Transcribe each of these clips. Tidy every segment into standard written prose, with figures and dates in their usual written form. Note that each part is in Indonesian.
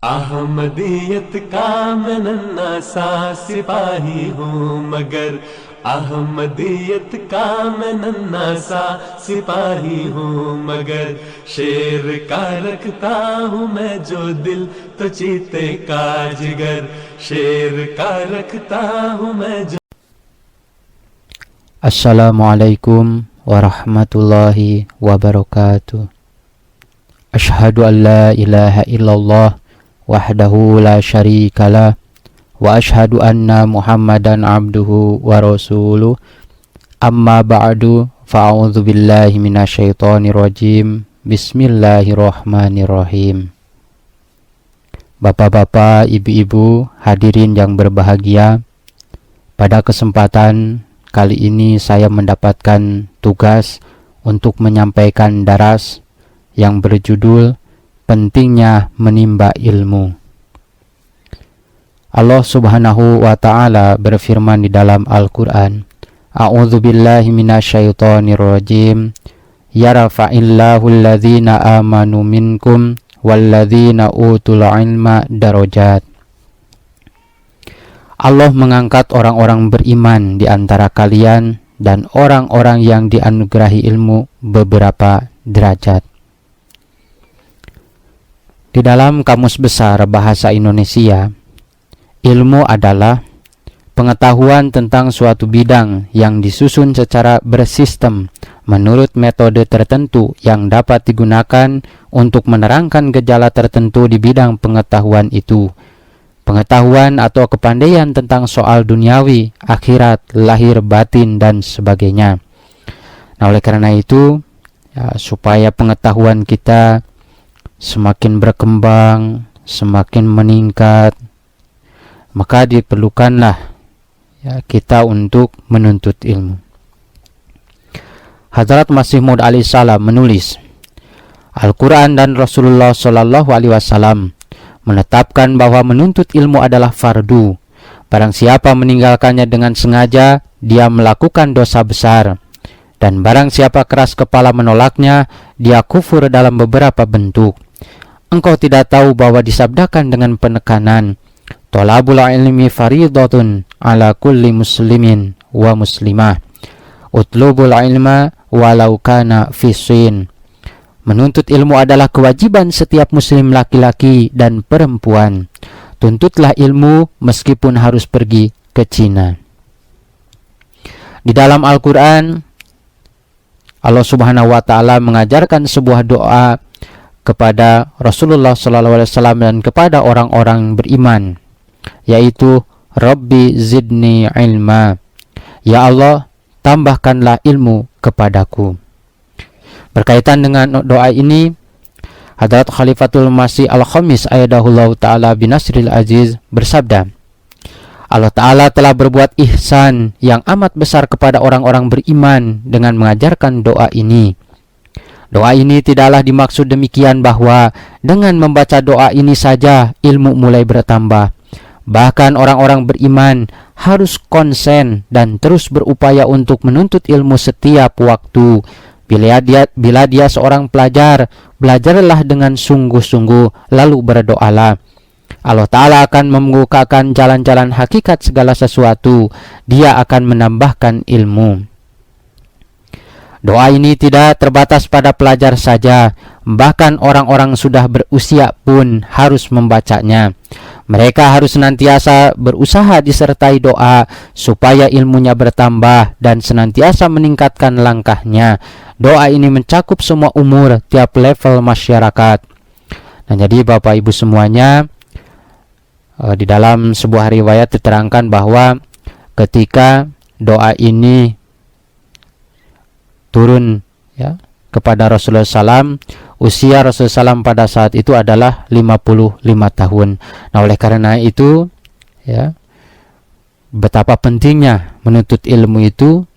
अहमदियत का मैं नन्हा सा सिपाही हूँ मगर अहमदियत का मैं नन्हा सा सिपाही हूँ मगर शेर का रखता हूँ मैं जो दिल तो चीते का जिगर शेर का रखता हूँ मैं जो। Assalamualaikum warahmatullahi wabarakatuh. Ashhadu an la ilaha illallah wahdahu la syarikalah wa ashhadu anna Muhammadan abduhu wa rasuluh. Amma ba'du, fa'udzu billahi minasyaitonir rajim. Bismillahirrahmanirrahim. Bapak-bapak, ibu-ibu, hadirin yang berbahagia, pada kesempatan kali ini saya mendapatkan tugas untuk menyampaikan daras yang berjudul Pentingnya Menimba Ilmu. Allah Subhanahu wa Ta'ala berfirman di dalam Al-Quran, A'udzu billahi minasyaitonir rajim. Yarfa'illahu alladhina amanu minkum walladzina utul ilma darajat. Allah mengangkat orang-orang beriman di antara kalian dan orang-orang yang dianugerahi ilmu beberapa derajat. Di dalam Kamus Besar Bahasa Indonesia, ilmu adalah pengetahuan tentang suatu bidang yang disusun secara bersistem menurut metode tertentu yang dapat digunakan untuk menerangkan gejala tertentu di bidang pengetahuan itu. Pengetahuan atau kepandaian tentang soal duniawi, akhirat, lahir, batin, dan sebagainya. Nah, oleh karena itu, supaya pengetahuan kita semakin berkembang, semakin meningkat, maka diperlukanlah kita untuk menuntut ilmu. Hadrat Masih Maud alaihi salam menulis, Al-Quran dan Rasulullah Shallallahu alaihi wasallam menetapkan bahwa menuntut ilmu adalah fardu. Barang siapa meninggalkannya dengan sengaja, dia melakukan dosa besar. Dan barang siapa keras kepala menolaknya, dia kufur dalam beberapa bentuk. Engkau tidak tahu bahwa disabdakan dengan penekanan, Thalabul ilmi faridatun ala kulli muslimin wa muslimah. Utlubul ilma walau kana fisin. Menuntut ilmu adalah kewajiban setiap muslim laki-laki dan perempuan. Tuntutlah ilmu meskipun harus pergi ke Cina. Di dalam Al-Quran, Allah Subhanahu wa Ta'ala mengajarkan sebuah doa kepada Rasulullah SAW dan kepada orang-orang beriman, yaitu Rabbi zidni ilma. Ya Allah, tambahkanlah ilmu kepadaku. Berkaitan dengan doa ini, Hadrat Khalifatul Masih Al-Khamis Ayyadahullah Ta'ala binasril aziz bersabda, Allah Ta'ala telah berbuat ihsan yang amat besar kepada orang-orang beriman dengan mengajarkan doa ini. Doa ini tidaklah dimaksud demikian bahwa dengan membaca doa ini saja ilmu mulai bertambah. Bahkan orang-orang beriman harus konsen dan terus berupaya untuk menuntut ilmu setiap waktu. Bila dia seorang pelajar, belajarlah dengan sungguh-sungguh, lalu berdoalah. Allah Ta'ala akan membukakan jalan-jalan hakikat segala sesuatu. Dia akan menambahkan ilmu. Doa ini tidak terbatas pada pelajar saja, bahkan orang-orang sudah berusia pun harus membacanya. Mereka harus senantiasa berusaha disertai doa supaya ilmunya bertambah dan senantiasa meningkatkan langkahnya. Doa ini mencakup semua umur, tiap level masyarakat. Nah, jadi Bapak Ibu semuanya, di dalam sebuah riwayat diterangkan bahwa ketika doa ini turun kepada Rasulullah SAW, usia Rasulullah SAW pada saat itu adalah 55 tahun. Nah, oleh karena itu betapa pentingnya menuntut ilmu itu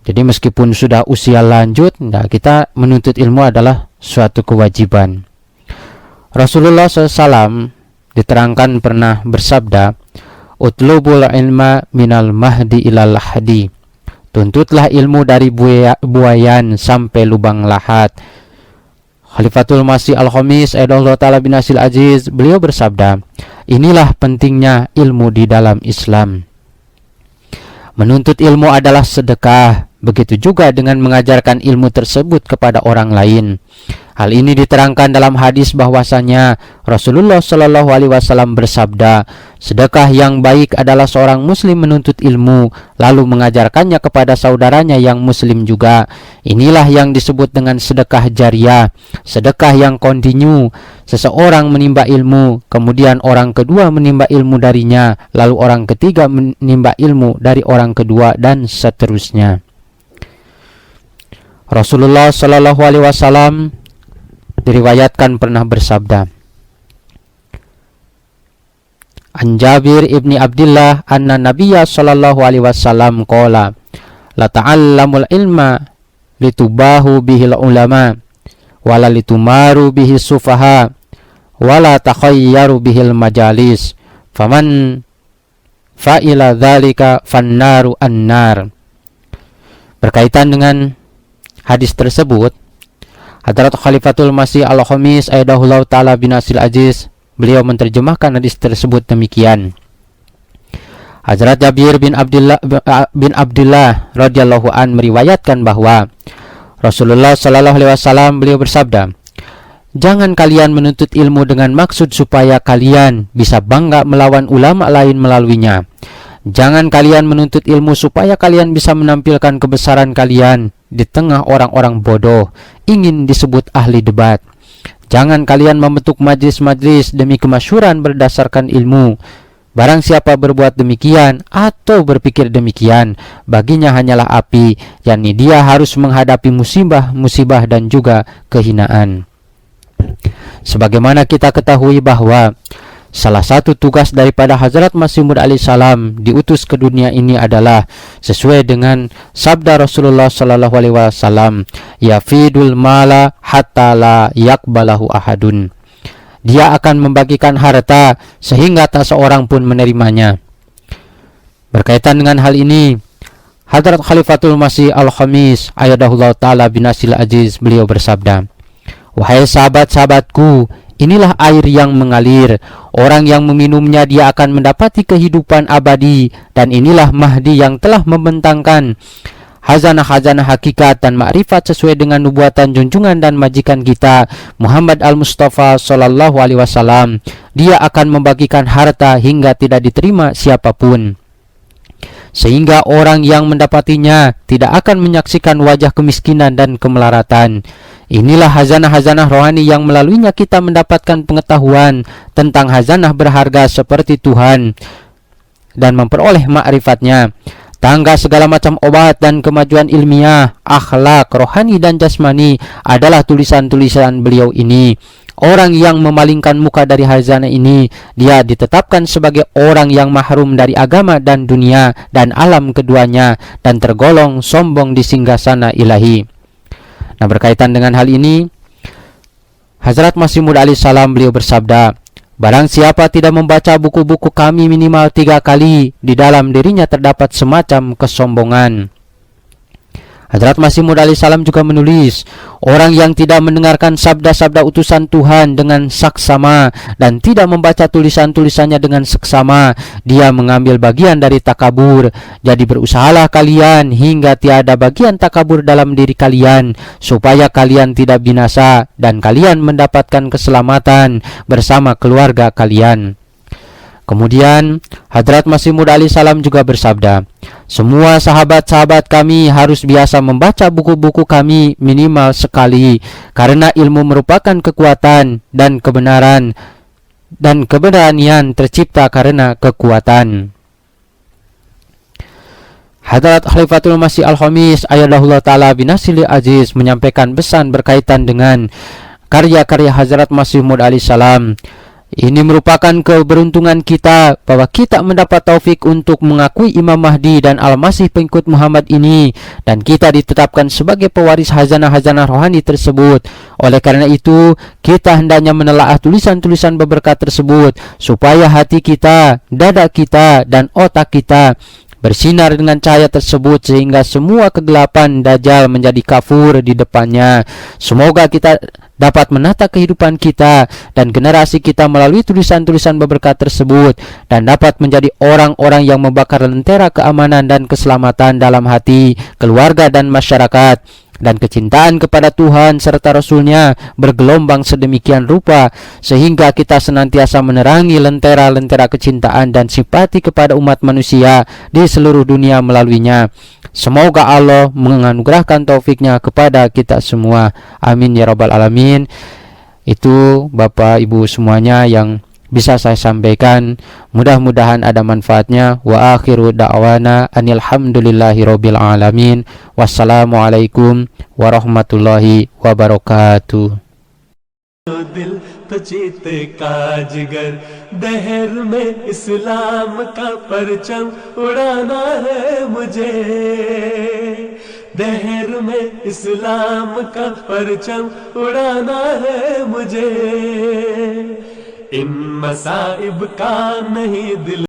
Jadi meskipun sudah usia lanjut, kita menuntut ilmu adalah suatu kewajiban. Rasulullah SAW diterangkan pernah bersabda, Utlubul ilma minal mahdi ilal lahdi. Tuntutlah ilmu dari buayan sampai lubang lahat. Khalifatul Masih Al-Khamis Ayyadallahu Ta'ala bin Nasil Aziz, beliau bersabda, inilah pentingnya ilmu di dalam Islam. Menuntut ilmu adalah sedekah, begitu juga dengan mengajarkan ilmu tersebut kepada orang lain. Hal ini diterangkan dalam hadis bahwasanya Rasulullah Shallallahu Alaihi Wasallam bersabda, sedekah yang baik adalah seorang muslim menuntut ilmu lalu mengajarkannya kepada saudaranya yang muslim juga. Inilah yang disebut dengan sedekah jariyah, sedekah yang kontinu. Seseorang menimba ilmu, kemudian orang kedua menimba ilmu darinya, lalu orang ketiga menimba ilmu dari orang kedua, dan seterusnya. Rasulullah Shallallahu Alaihi Wasallam diriwayatkan pernah bersabda, An Jabir ibni Abdillah anna Nabiyya sallallahu alaihi wasallam qala la ta'allamul ilma litubahu bihil ulama wala litumaru bihis sufaha wala takhayyaru bihil majalis faman fa'ila dzalika fannaru annar. Berkaitan dengan hadis tersebut, Hadrat Khalifatul Masih Al-Khamis Ayyadallahu Ta'ala bin Nasil Aziz, beliau menerjemahkan hadis tersebut demikian. Hadrat Jabir bin Abdullah radhiyallahu an meriwayatkan bahwa Rasulullah sallallahu alaihi wasallam beliau bersabda, jangan kalian menuntut ilmu dengan maksud supaya kalian bisa bangga melawan ulama lain melaluinya. Jangan kalian menuntut ilmu supaya kalian bisa menampilkan kebesaran kalian di tengah orang-orang bodoh, ingin disebut ahli debat. Jangan kalian membentuk majlis-majlis demi kemasyhuran berdasarkan ilmu. Barang siapa berbuat demikian atau berpikir demikian, baginya hanyalah api, yakni dia harus menghadapi musibah dan juga kehinaan. Sebagaimana kita ketahui bahwa salah satu tugas daripada Hazrat Masih Maud alaihissalam diutus ke dunia ini adalah sesuai dengan sabda Rasulullah sallallahu alaihi wasallam, yafidul mala hatta la yakbalahu ahadun. Dia akan membagikan harta sehingga tak seorang pun menerimanya. Berkaitan dengan hal ini, Hadrat Khalifatul Masih Al-Khamis Ayyadallahu Ta'ala bin Nasil Aziz, beliau bersabda, wahai sahabat-sahabatku, inilah air yang mengalir. Orang yang meminumnya dia akan mendapati kehidupan abadi. Dan inilah Mahdi yang telah membentangkan khazanah-khazanah hakikat dan makrifat sesuai dengan nubuatan junjungan dan majikan kita Muhammad Al-Mustafa Sallallahu Alaihi Wasallam. Dia akan membagikan harta hingga tidak diterima siapapun, sehingga orang yang mendapatinya tidak akan menyaksikan wajah kemiskinan dan kemelaratan. Inilah hazanah-hazanah rohani yang melaluinya kita mendapatkan pengetahuan tentang hazanah berharga seperti Tuhan dan memperoleh ma'rifatnya. Tangga segala macam obat dan kemajuan ilmiah, akhlak, rohani dan jasmani adalah tulisan-tulisan beliau ini. Orang yang memalingkan muka dari hazanah ini, dia ditetapkan sebagai orang yang mahrum dari agama dan dunia dan alam keduanya, dan tergolong sombong di singgasana ilahi. Nah, berkaitan dengan hal ini, Hazrat Masih Maud alaihissalam beliau bersabda, barang siapa tidak membaca buku-buku kami minimal 3 kali, di dalam dirinya terdapat semacam kesombongan. Hazrat Masih Maud alaihissalam juga menulis, orang yang tidak mendengarkan sabda-sabda utusan Tuhan dengan saksama dan tidak membaca tulisan-tulisannya dengan seksama, dia mengambil bagian dari takabur. Jadi berusahalah kalian hingga tiada bagian takabur dalam diri kalian, supaya kalian tidak binasa dan kalian mendapatkan keselamatan bersama keluarga kalian. Kemudian Hadrat Masih Maud alaihissalam juga bersabda, semua sahabat-sahabat kami harus biasa membaca buku-buku kami minimal sekali, karena ilmu merupakan kekuatan dan kebenaran, dan keberanian tercipta karena kekuatan. Hadrat Khalifatul Masih Al-Khamis Ayyadallahu Ta'ala bin Nasil Aziz menyampaikan pesan berkaitan dengan karya-karya Hazrat Masih Maud alaihissalam. Ini merupakan keberuntungan kita bahwa kita mendapat taufik untuk mengakui Imam Mahdi dan Al-Masih pengikut Muhammad ini, dan kita ditetapkan sebagai pewaris hazanah-hazanah rohani tersebut. Oleh karena itu, kita hendaknya menelaah tulisan-tulisan berberkat tersebut supaya hati kita, dada kita, dan otak kita bersinar dengan cahaya tersebut sehingga semua kegelapan Dajjal menjadi kafur di depannya. Semoga kita dapat menata kehidupan kita dan generasi kita melalui tulisan-tulisan berberkat tersebut, dan dapat menjadi orang-orang yang membakar lentera keamanan dan keselamatan dalam hati, keluarga dan masyarakat. Dan kecintaan kepada Tuhan serta Rasul-Nya bergelombang sedemikian rupa sehingga kita senantiasa menerangi lentera-lentera kecintaan dan simpati kepada umat manusia di seluruh dunia melaluinya. Semoga Allah menganugerahkan taufiknya kepada kita semua. Amin ya rabbal alamin. Itu Bapak Ibu semuanya yang bisa saya sampaikan. Mudah-mudahan ada manfaatnya. Wa akhiru da'wana anil hamdulillahi rabbil alamin. Wassalamualaikum warahmatullahi wabarakatuh. दिल तो चीते का जिगर, दहर में इस्लाम का परचम उड़ाना है मुझे, दहर में इस्लाम का परचम उड़ाना है मुझे। इन मसाइब का नहीं दिल